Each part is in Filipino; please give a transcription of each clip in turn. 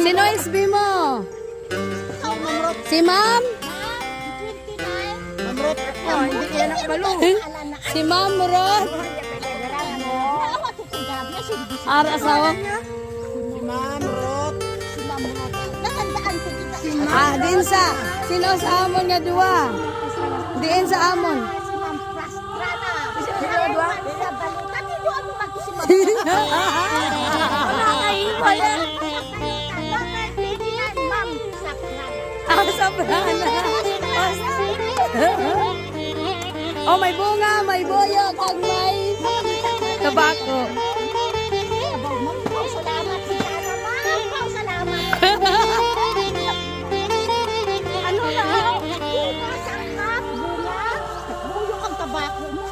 Sino SB mo? Si Ma'am? Hindi kaya nakabalo. Si Ma'am Rod? Ara asawa? Si Ma'am Rot. Ah, din sa. Sino sa amon nga duwa? Diin sa amon. Ah, sa brana. Oh, may bunga, may boyo, kag may tabako. Ano na? Masarap, bunga. Buyo ang tabako mo.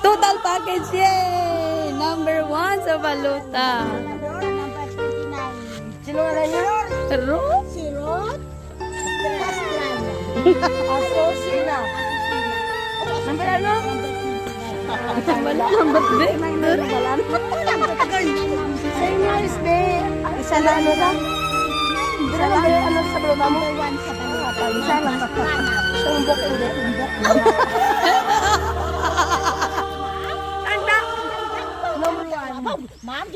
Total package, yay! Number 1 sa baluta. Number 29. Sino nga niyo? Pero, Si Rod Pastrana. Aso sila. number ano? Wala, number 3. Sa inyo is be. Isa lang ano lang. Isa lang ano sa balota mo? Number 1 sa balota. Isa lang. Tumbok hindi. Number 1. Ma'am,